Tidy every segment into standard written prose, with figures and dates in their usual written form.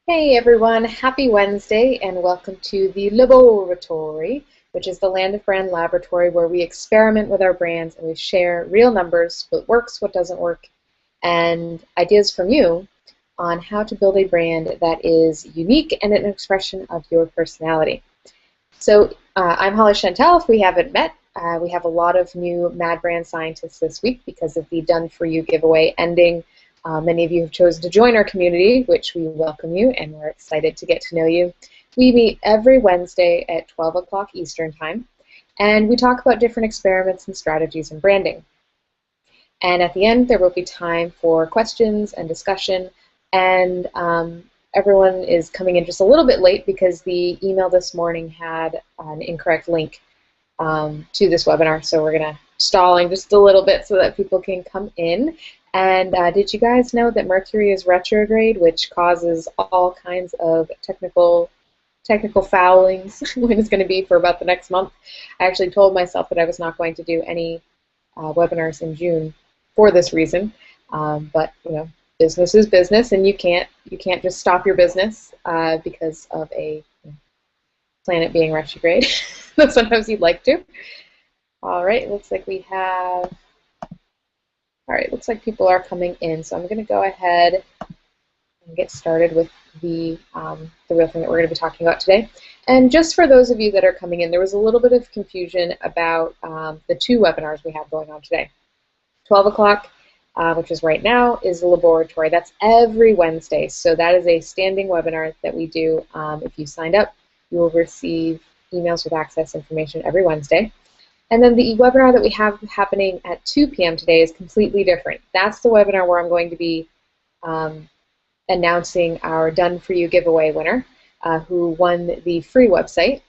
Hey everyone, happy Wednesday and welcome to the LOBoratory, which is the Land of Brand laboratory where we experiment with our brands and we share real numbers, what works, what doesn't work, and ideas from you on how to build a brand that is unique and an expression of your personality. So I'm Holly Chantal, if we haven't met. We have a lot of new Mad Brand scientists this week because of the Done For You giveaway ending. Many of you have chosen to join our community, which we welcome you, and we're excited to get to know you. We meet every Wednesday at 12 o'clock Eastern Time, and we talk about different experiments and strategies in branding. And at the end, there will be time for questions and discussion, and everyone is coming in just a little bit late because the email this morning had an incorrect link to this webinar, so we're going to stalling just a little bit so that people can come in. And did you guys know that Mercury is retrograde, which causes all kinds of technical foulings when it's going to be for about the next month? I actually told myself that I was not going to do any webinars in June for this reason, but you know, business is business, and you can't just stop your business because of a planet being retrograde. Though sometimes you'd like to. All right, looks like we have. All right, looks like people are coming in, so I'm going to go ahead and get started with the real thing that we're going to be talking about today. And just for those of you that are coming in, there was a little bit of confusion about the two webinars we have going on today. 12 o'clock, which is right now, is the LOBoratory. That's every Wednesday, so that is a standing webinar that we do. If you signed up, you will receive emails with access information every Wednesday. And then the webinar that we have happening at 2 p.m. today is completely different. That's the webinar where I'm going to be announcing our Done For You giveaway winner, who won the free website.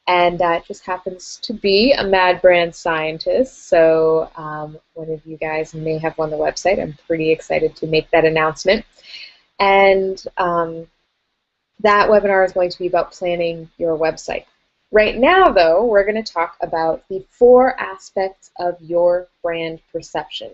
And it just happens to be a Mad Brand scientist. So one of you guys may have won the website. I'm pretty excited to make that announcement. And that webinar is going to be about planning your website. Right now, though, we're going to talk about the 4 aspects of your brand perception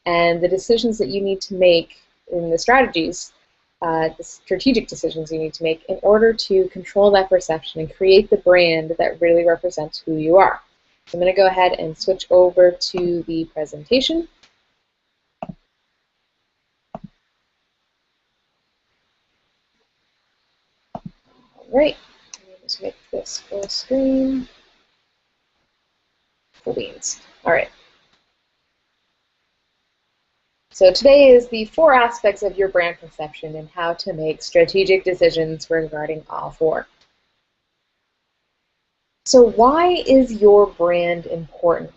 and the decisions that you need to make in the strategies, the strategic decisions you need to make in order to control that perception and create the brand that really represents who you are. So I'm going to go ahead and switch over to the presentation. All right. Let's make this full screen. Full beans. All right. So today is the 4 aspects of your brand perception and how to make strategic decisions regarding all 4. So why is your brand important?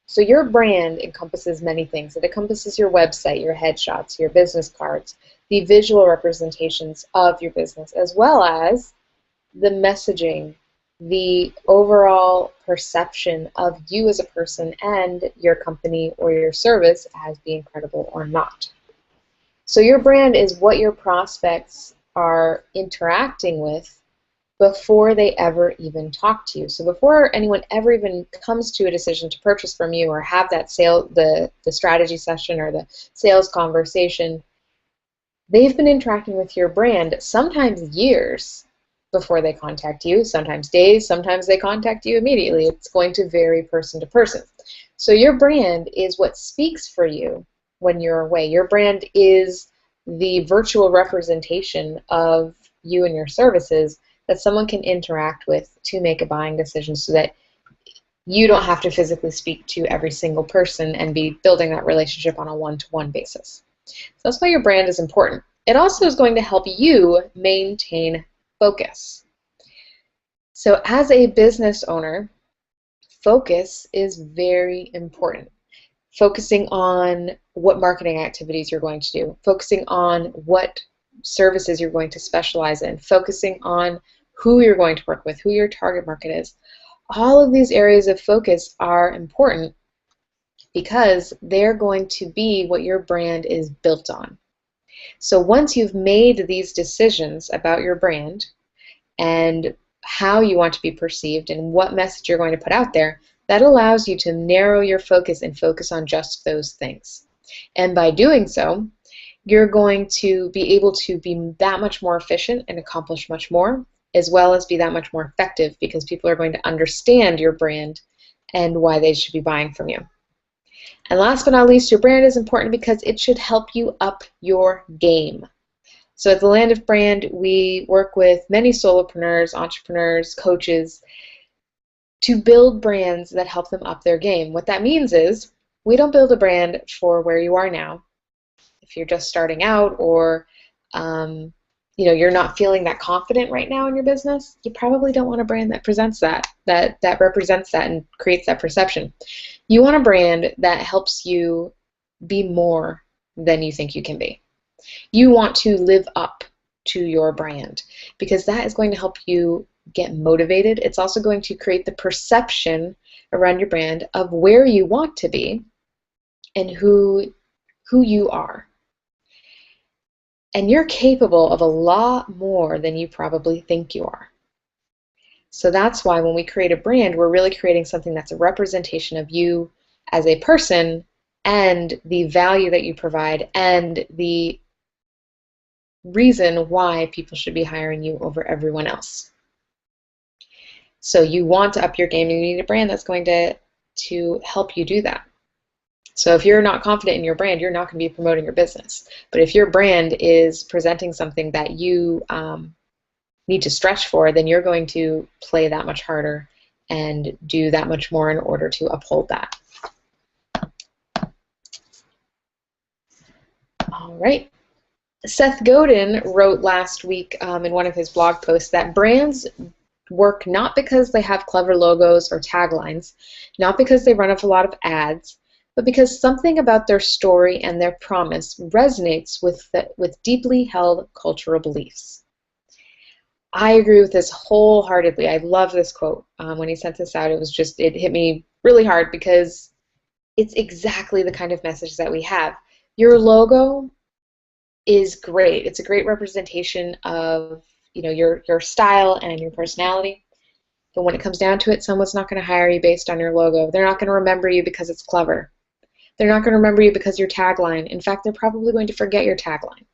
So your brand encompasses many things. It encompasses your website, your headshots, your business cards, the visual representations of your business, as well as the messaging, the overall perception of you as a person and your company or your service as being credible or not. So your brand is what your prospects are interacting with before they ever even talk to you. So before anyone ever even comes to a decision to purchase from you or have that the strategy session or the sales conversation, they've been interacting with your brand sometimes years before they contact you, sometimes days, sometimes they contact you immediately. It's going to vary person to person. So your brand is what speaks for you when you're away. Your brand is the virtual representation of you and your services that someone can interact with to make a buying decision so that you don't have to physically speak to every single person and be building that relationship on a one-to-one basis. So that's why your brand is important. It also is going to help you maintain focus. So as a business owner, focus is very important. Focusing on what marketing activities you're going to do, focusing on what services you're going to specialize in, focusing on who you're going to work with, who your target market is. All of these areas of focus are important because they're going to be what your brand is built on. So once you've made these decisions about your brand and how you want to be perceived and what message you're going to put out there, that allows you to narrow your focus and focus on just those things. And by doing so, you're going to be able to be that much more efficient and accomplish much more, as well as be that much more effective, because people are going to understand your brand and why they should be buying from you. And last but not least, your brand is important because it should help you up your game. So at the Land of Brand, we work with many solopreneurs, entrepreneurs, coaches to build brands that help them up their game. What that means is we don't build a brand for where you are now. If you're just starting out, or you're not feeling that confident right now in your business, you probably don't want a brand that presents that represents that and creates that perception. You want a brand that helps you be more than you think you can be. You want to live up to your brand, because that is going to help you get motivated. It's also going to create the perception around your brand of where you want to be and who you are. And you're capable of a lot more than you probably think you are. So that's why when we create a brand, we're really creating something that's a representation of you as a person and the value that you provide and the reason why people should be hiring you over everyone else. So you want to up your game, and you need a brand that's going to help you do that. So if you're not confident in your brand, you're not going to be promoting your business. But if your brand is presenting something that you need to stretch for, then you're going to play that much harder and do that much more in order to uphold that. All right. Seth Godin wrote last week in one of his blog posts that brands work not because they have clever logos or taglines, not because they run a lot of ads, but because something about their story and their promise resonates with deeply held cultural beliefs. I agree with this wholeheartedly. I love this quote. When he sent this out, it hit me really hard, because it's exactly the kind of message that we have. Your logo is great. It's a great representation of your style and your personality. But when it comes down to it, someone's not going to hire you based on your logo. They're not going to remember you because it's clever. They're not going to remember you because your tagline. In fact, they're probably going to forget your tagline.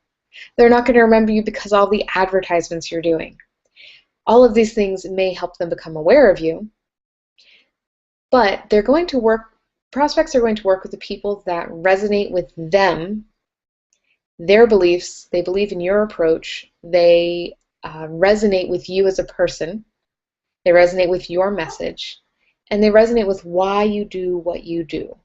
They're not going to remember you because all the advertisements you're doing. All of these things may help them become aware of you, but prospects are going to work with the people that resonate with them, their beliefs. They believe in your approach. They resonate with you as a person. They resonate with your message, and they resonate with why you do what you do.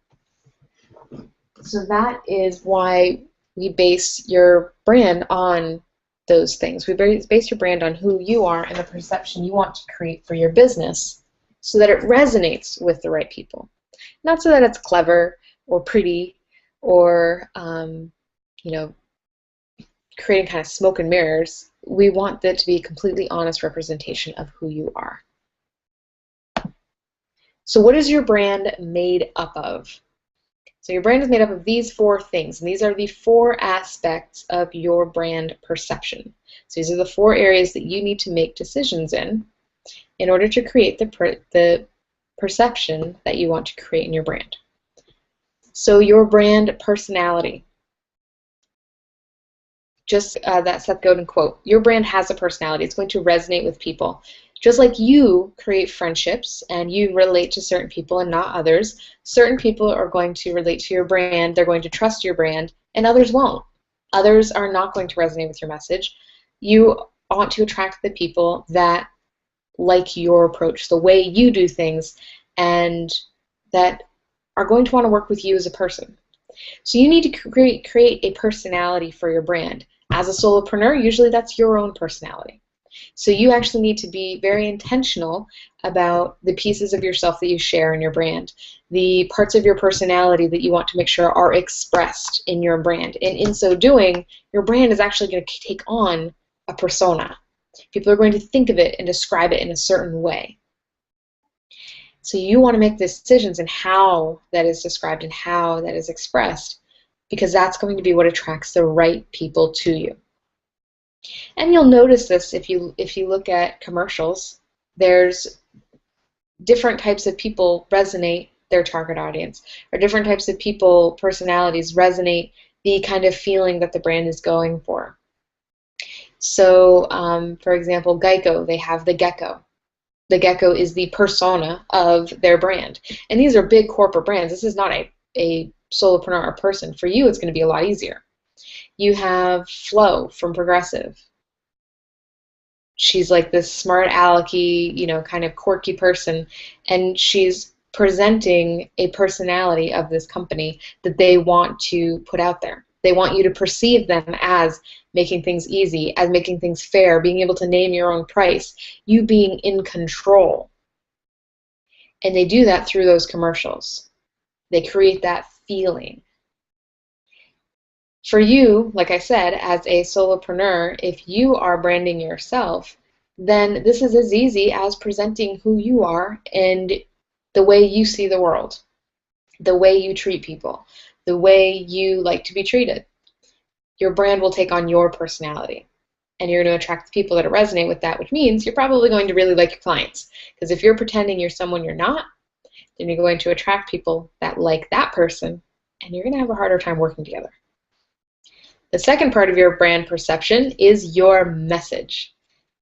So that is why we base your brand on those things. We base your brand on who you are and the perception you want to create for your business, so that it resonates with the right people. Not so that it's clever or pretty or creating kind of smoke and mirrors. We want that to be a completely honest representation of who you are. So what is your brand made up of? So your brand is made up of these 4 things, and these are the 4 aspects of your brand perception. So these are the 4 areas that you need to make decisions in order to create the perception that you want to create in your brand. So your brand personality. Just that Seth Godin quote, your brand has a personality. It's going to resonate with people. Just like you create friendships and you relate to certain people and not others, certain people are going to relate to your brand, they're going to trust your brand, and others won't. Others are not going to resonate with your message. You want to attract the people that like your approach, the way you do things, and that are going to want to work with you as a person. So you need to create a personality for your brand. As a solopreneur, usually that's your own personality. So you actually need to be very intentional about the pieces of yourself that you share in your brand, the parts of your personality that you want to make sure are expressed in your brand. And in so doing, your brand is actually going to take on a persona. People are going to think of it and describe it in a certain way. So you want to make decisions in how that is described and how that is expressed, because that's going to be what attracts the right people to you. And you'll notice this if you look at commercials. There's different types of people resonate their target audience, or different types of people, personalities resonate the kind of feeling that the brand is going for. So, for example, Geico, they have the gecko. The gecko is the persona of their brand. And these are big corporate brands. This is not a solopreneur or person. For you, it's going to be a lot easier. You have Flo from Progressive. She's like this smart alecky, kind of quirky person, and she's presenting a personality of this company that they want to put out there. They want you to perceive them as making things easy, as making things fair, being able to name your own price, you being in control. And they do that through those commercials. They create that feeling. For you, like I said, as a solopreneur, if you are branding yourself, then this is as easy as presenting who you are and the way you see the world, the way you treat people, the way you like to be treated. Your brand will take on your personality, and you're going to attract the people that resonate with that, which means you're probably going to really like your clients. Because if you're pretending you're someone you're not, then you're going to attract people that like that person, and you're going to have a harder time working together. The second part of your brand perception is your message.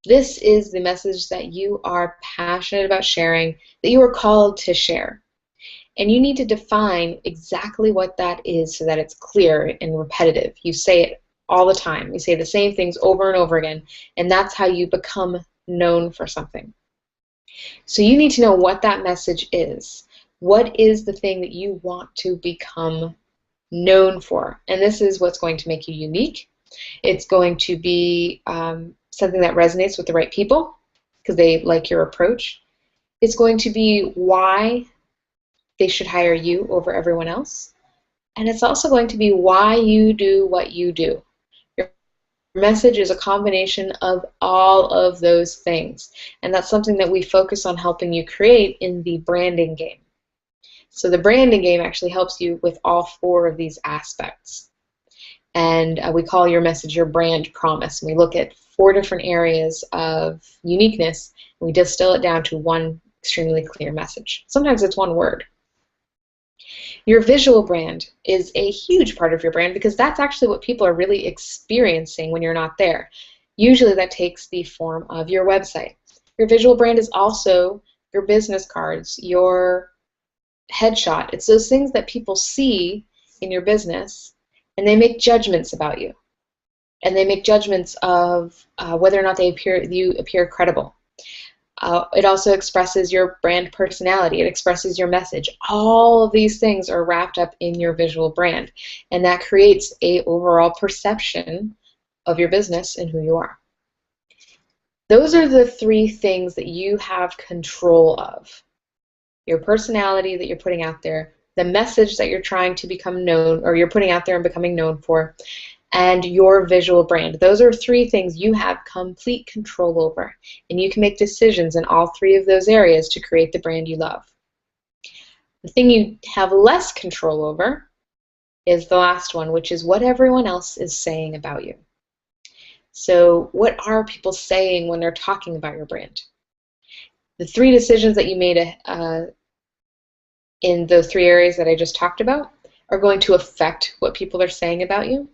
This is the message that you are passionate about sharing, that you are called to share. And you need to define exactly what that is so that it's clear and repetitive. You say it all the time. You say the same things over and over again, and that's how you become known for something. So you need to know what that message is. What is the thing that you want to become known for? And this is what's going to make you unique. It's going to be something that resonates with the right people because they like your approach. It's going to be why they should hire you over everyone else. And it's also going to be why you do what you do. Your message is a combination of all of those things. And that's something that we focus on helping you create in the branding game. So the branding game actually helps you with all four of these aspects. And we call your message your brand promise. And we look at 4 different areas of uniqueness, and we distill it down to one extremely clear message. Sometimes it's one word. Your visual brand is a huge part of your brand because that's actually what people are really experiencing when you're not there. Usually that takes the form of your website. Your visual brand is also your business cards, your headshot. It's those things that people see in your business and they make judgments about you. And they make judgments of whether or not you appear credible. It also expresses your brand personality. It expresses your message. All of these things are wrapped up in your visual brand, and that creates an overall perception of your business and who you are. Those are the 3 things that you have control of. Your personality that you're putting out there, the message that you're trying to become known, or you're putting out there and becoming known for, and your visual brand. Those are 3 things you have complete control over, and you can make decisions in all 3 of those areas to create the brand you love. The thing you have less control over is the last one, which is what everyone else is saying about you. So what are people saying when they're talking about your brand? The 3 decisions that you made in those 3 areas that I just talked about are going to affect what people are saying about you.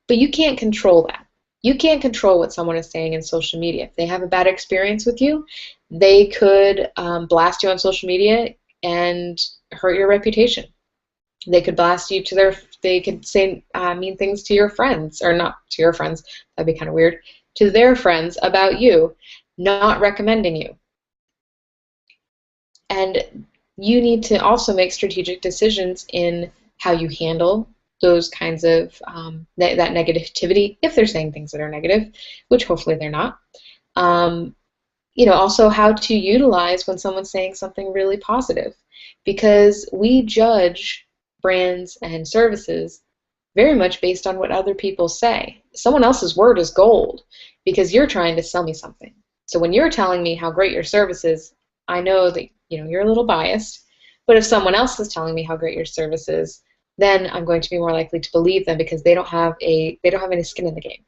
But you can't control that. You can't control what someone is saying in social media. If they have a bad experience with you, they could blast you on social media and hurt your reputation. They could blast you to they could say mean things to your friends, or not to your friends, that'd be kind of weird, to their friends about you, not recommending you. And you need to also make strategic decisions in how you handle those kinds of that negativity, if they're saying things that are negative, which hopefully they're not. Also how to utilize when someone's saying something really positive, because we judge brands and services very much based on what other people say. Someone else's word is gold because you're trying to sell me something. So when you're telling me how great your service is, I know that you're a little biased, but if someone else is telling me how great your service is, then I'm going to be more likely to believe them because they don't have any skin in the game.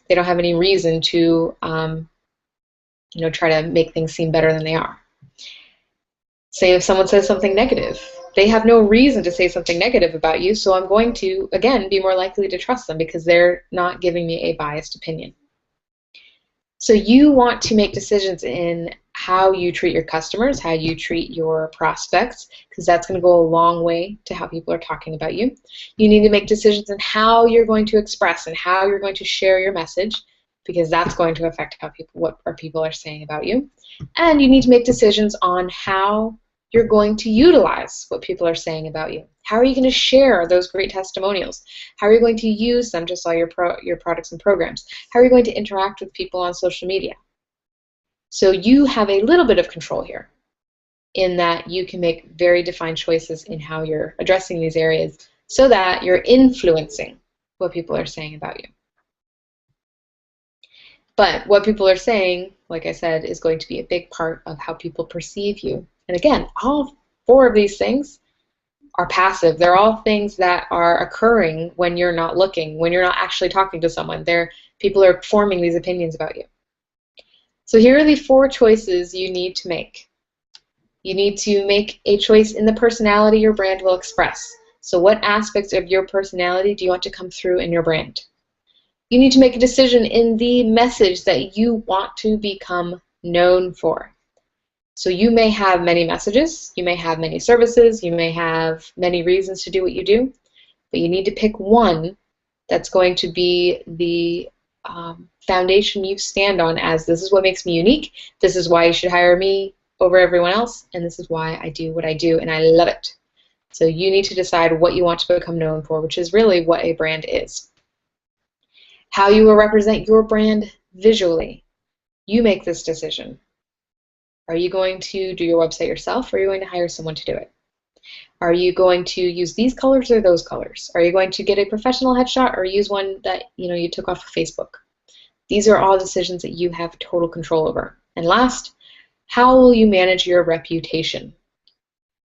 They don't have any reason to try to make things seem better than they are. Say if someone says something negative, they have no reason to say something negative about you, so I'm going to, again, be more likely to trust them because they're not giving me a biased opinion. So you want to make decisions in how you treat your customers, how you treat your prospects, because that's going to go a long way to how people are talking about you. You need to make decisions in how you're going to express and how you're going to share your message, because that's going to affect how what people are saying about you. And you need to make decisions on how you're going to utilize what people are saying about you. How are you going to share those great testimonials? How are you going to use them to sell your products and programs? How are you going to interact with people on social media? So you have a little bit of control here in that you can make very defined choices in how you're addressing these areas so that you're influencing what people are saying about you. But what people are saying, like I said, is going to be a big part of how people perceive you. And again, all 4 of these things are passive. They're all things that are occurring when you're not looking, when you're not actually talking to someone. People are forming these opinions about you. So here are the 4 choices you need to make. You need to make a choice in the personality your brand will express. So what aspects of your personality do you want to come through in your brand? You need to make a decision in the message that you want to become known for. So you may have many messages, you may have many services, you may have many reasons to do what you do, but you need to pick one that's going to be the foundation you stand on as this is what makes me unique, this is why you should hire me over everyone else, and this is why I do what I do, and I love it. So you need to decide what you want to become known for, which is really what a brand is. How you will represent your brand visually. You make this decision. Are you going to do your website yourself, or are you going to hire someone to do it? Are you going to use these colors or those colors? Are you going to get a professional headshot or use one that you took off of Facebook? These are all decisions that you have total control over. And last, how will you manage your reputation?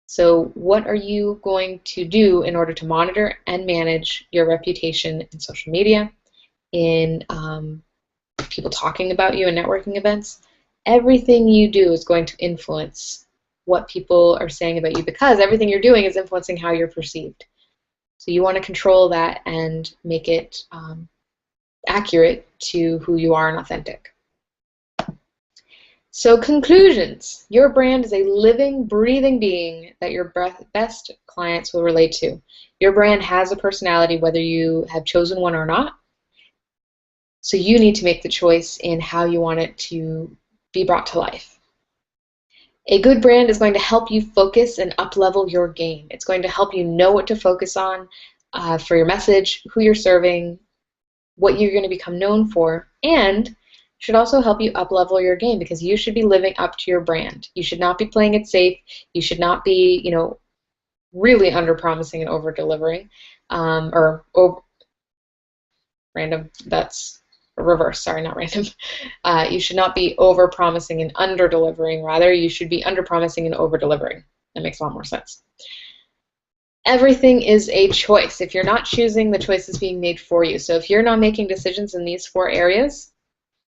So what are you going to do in order to monitor and manage your reputation in social media, in people talking about you in networking events? Everything you do is going to influence what people are saying about you because everything you're doing is influencing how you're perceived. So you want to control that and make it accurate to who you are and authentic. So conclusions. Your brand is a living, breathing being that your best clients will relate to. Your brand has a personality whether you have chosen one or not. So you need to make the choice in how you want it to be brought to life. A good brand is going to help you focus and up-level your game. It's going to help you know what to focus on for your message, who you're serving, what you're going to become known for, and should also help you up-level your game because you should be living up to your brand. You should not be playing it safe. You should not be, really under-promising and over-delivering, random. That's reverse. Sorry, not random. You should not be over-promising and under-delivering. Rather, you should be under-promising and over-delivering. That makes a lot more sense. Everything is a choice. If you're not choosing, the choice is being made for you. So if you're not making decisions in these 4 areas,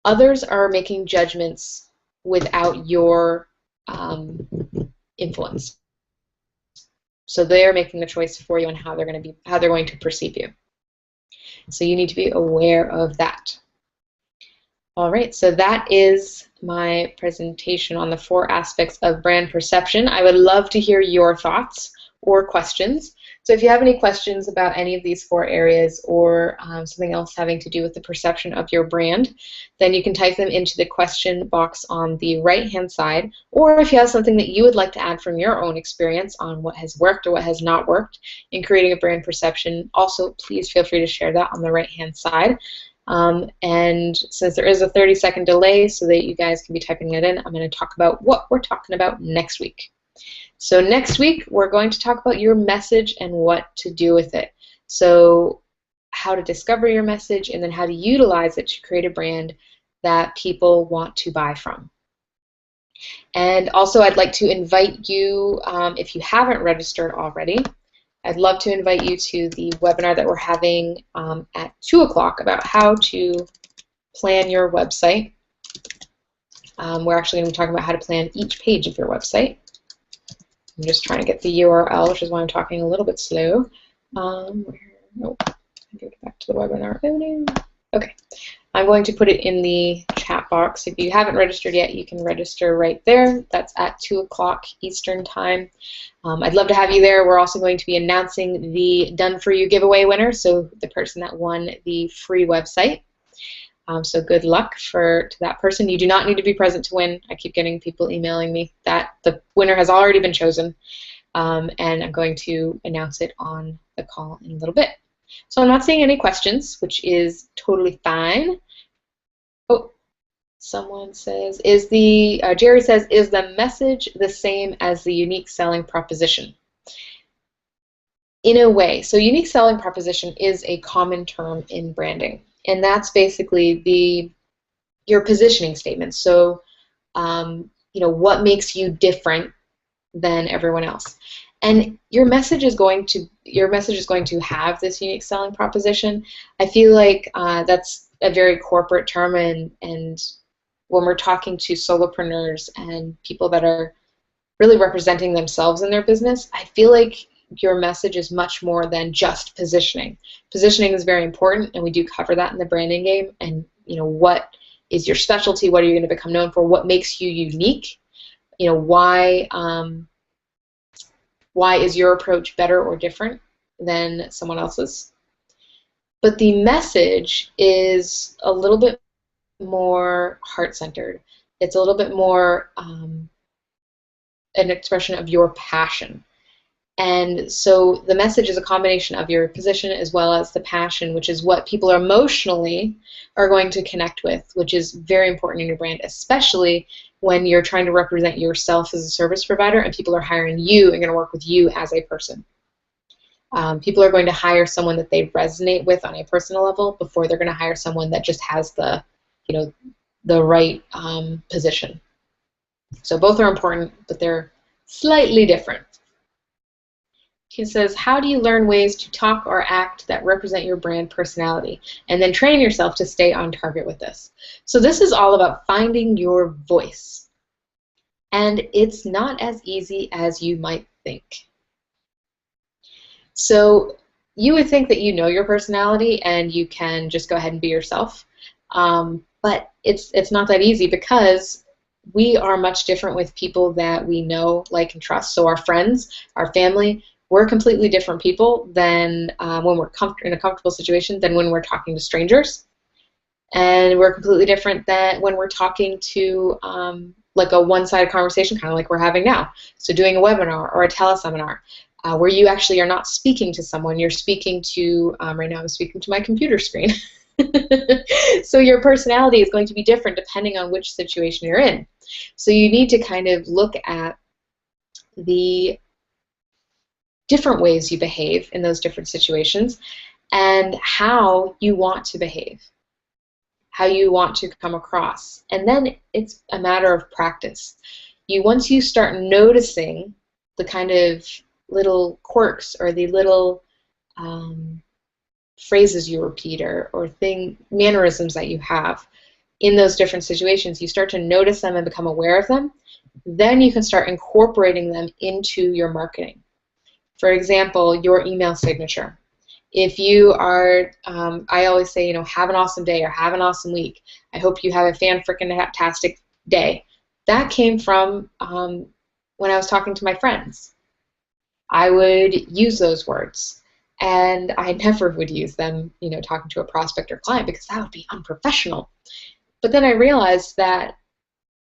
others are making judgments without your influence. So they are making the choice for you on how they're going to perceive you. So you need to be aware of that. All right, so that is my presentation on the 4 aspects of brand perception. I would love to hear your thoughts or questions. So if you have any questions about any of these 4 areas or something else having to do with the perception of your brand, then you can type them into the question box on the right-hand side, or if you have something that you would like to add from your own experience on what has worked or what has not worked in creating a brand perception, also please feel free to share that on the right-hand side. And since there is a 30-second delay so that you guys can be typing that in, I'm going to talk about what we're talking about next week. So next week, we're going to talk about your message and what to do with it. So how to discover your message and then how to utilize it to create a brand that people want to buy from. And also, I'd like to invite you, if you haven't registered already, I'd love to invite you to the webinar that we're having at 2 o'clock about how to plan your website. We're actually going to be talking about how to plan each page of your website. I'm just trying to get the URL, which is why I'm talking a little bit slow. Nope. Go back to the webinar. Okay. I'm going to put it in the chat box. If you haven't registered yet, you can register right there. That's at 2 o'clock Eastern Time. I'd love to have you there. We're also going to be announcing the Done For You giveaway winner, so the person that won the free website. So good luck to that person. You do not need to be present to win. I keep getting people emailing me that the winner has already been chosen, and I'm going to announce it on the call in a little bit. So I'm not seeing any questions, which is totally fine. Oh, someone says, Jerry says, is the message the same as the unique selling proposition? In a way. So unique selling proposition is a common term in branding, and that's basically your positioning statement. So, what makes you different than everyone else? And your message is going to have this unique selling proposition. I feel like that's a very corporate term, and when we're talking to solopreneurs and people that are really representing themselves in their business, I feel like your message is much more than just positioning. Positioning is very important, and we do cover that in the branding game. And what is your specialty? What are you going to become known for? What makes you unique? Why is your approach better or different than someone else's? But the message is a little bit more heart-centered. It's a little bit more an expression of your passion. And so the message is a combination of your position as well as the passion, which is what people emotionally are going to connect with, which is very important in your brand, especially when you're trying to represent yourself as a service provider and people are hiring you and going to work with you as a person. People are going to hire someone that they resonate with on a personal level before they're going to hire someone that just has the right position. So both are important, but they're slightly different. He says, how do you learn ways to talk or act that represent your brand personality, and then train yourself to stay on target with this? So this is all about finding your voice. And it's not as easy as you might think. So you would think that you know your personality and you can just go ahead and be yourself. But it's not that easy, because we are much different with people that we know, like, and trust. So our friends, our family, we're completely different people than when we're in a comfortable situation than when we're talking to strangers. And we're completely different than when we're talking to like a one-sided conversation, kind of like we're having now. So doing a webinar or a teleseminar, where you actually are not speaking to someone, you're speaking to, right now I'm speaking to my computer screen. So your personality is going to be different depending on which situation you're in. So you need to kind of look at the different ways you behave in those different situations and how you want to behave, how you want to come across. And then it's a matter of practice. Once you start noticing the kind of little quirks or the little phrases you repeat or mannerisms that you have in those different situations, you start to notice them and become aware of them, then you can start incorporating them into your marketing. For example, your email signature. If you are, I always say, have an awesome day or have an awesome week. I hope you have a fan-frickin-tastic day. That came from when I was talking to my friends. I would use those words, and I never would use them, talking to a prospect or client, because that would be unprofessional. But then I realized that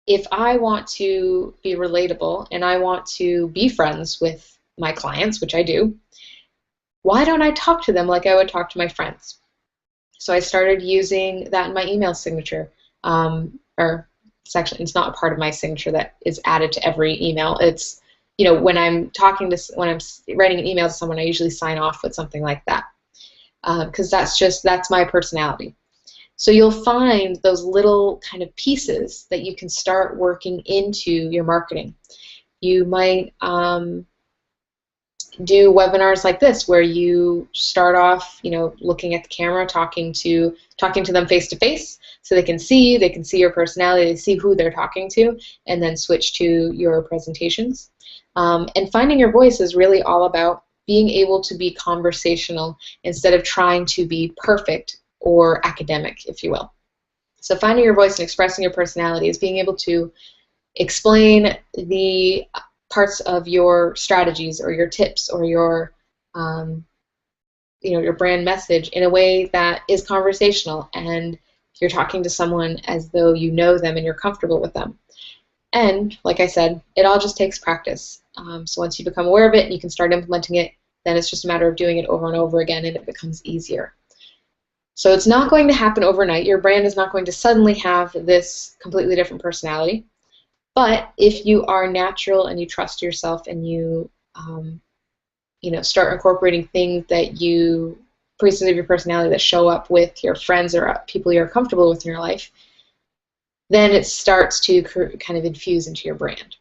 if I want to be relatable and I want to be friends with my clients, which I do, why don't I talk to them like I would talk to my friends? So I started using that in my email signature. It's not a part of my signature that is added to every email. It's, when I'm writing an email to someone, I usually sign off with something like that, because that's my personality. So you'll find those little kind of pieces that you can start working into your marketing. You might do webinars like this where you start off, looking at the camera, talking to them face to face, so they can see your personality, they see who they're talking to, and then switch to your presentations. And finding your voice is really all about being able to be conversational instead of trying to be perfect or academic, if you will. So finding your voice and expressing your personality is being able to explain the parts of your strategies or your tips or your your brand message in a way that is conversational, and you're talking to someone as though you know them and you're comfortable with them. And like I said, it all just takes practice. So once you become aware of it and you can start implementing it, then it's just a matter of doing it over and over again, and it becomes easier. So it's not going to happen overnight. Your brand is not going to suddenly have this completely different personality. But if you are natural and you trust yourself and you start incorporating things that pieces of your personality that show up with your friends or people you're comfortable with in your life, then it starts to kind of infuse into your brand.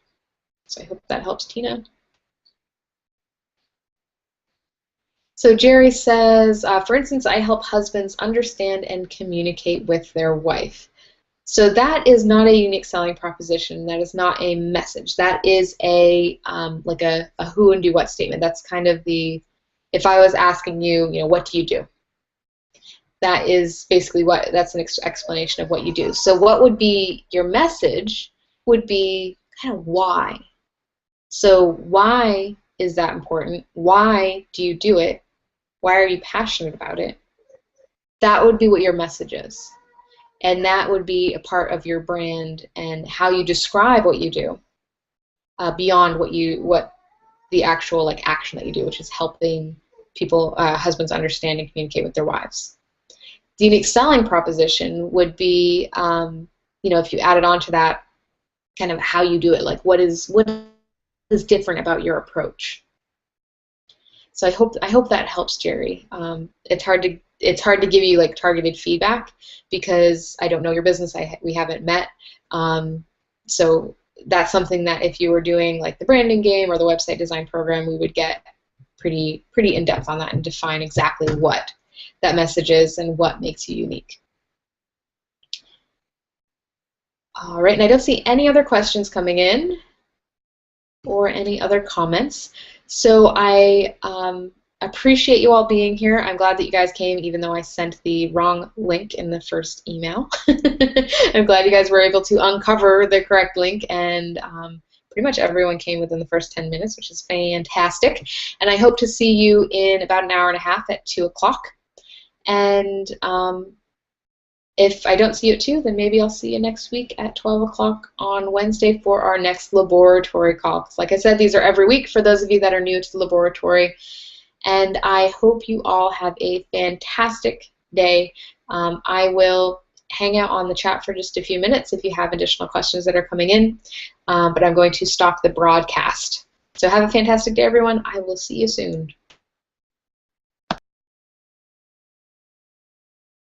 So I hope that helps, Tina. So Jerry says, for instance, I help husbands understand and communicate with their wife. So that is not a unique selling proposition. That is not a message. That is a like a who and do what statement. That's kind of if I was asking you, what do you do? That is basically that's an explanation of what you do. So what would be your message would be kind of why. So why is that important? Why do you do it? Why are you passionate about it? That would be what your message is. And that would be a part of your brand and how you describe what you do beyond what the actual action that you do, which is helping people, husbands, understand and communicate with their wives. The unique selling proposition would be, if you added on to that, kind of how you do it, like what is different about your approach. So I hope that helps, Jerry. It's hard to give you targeted feedback because I don't know your business. We haven't met. So that's something that if you were doing the branding game or the website design program, we would get pretty in depth on that and define exactly what that message is and what makes you unique. All right, and I don't see any other questions coming in or any other comments. So I appreciate you all being here. I'm glad that you guys came, even though I sent the wrong link in the first email. I'm glad you guys were able to uncover the correct link, and pretty much everyone came within the first 10 minutes, which is fantastic. And I hope to see you in about an hour and a half at 2 o'clock. And if I don't see you at 2, then maybe I'll see you next week at 12 o'clock on Wednesday for our next laboratory call. Because like I said, these are every week for those of you that are new to the laboratory. And I hope you all have a fantastic day. I will hang out on the chat for just a few minutes if you have additional questions that are coming in. But I'm going to stop the broadcast. So have a fantastic day, everyone. I will see you soon.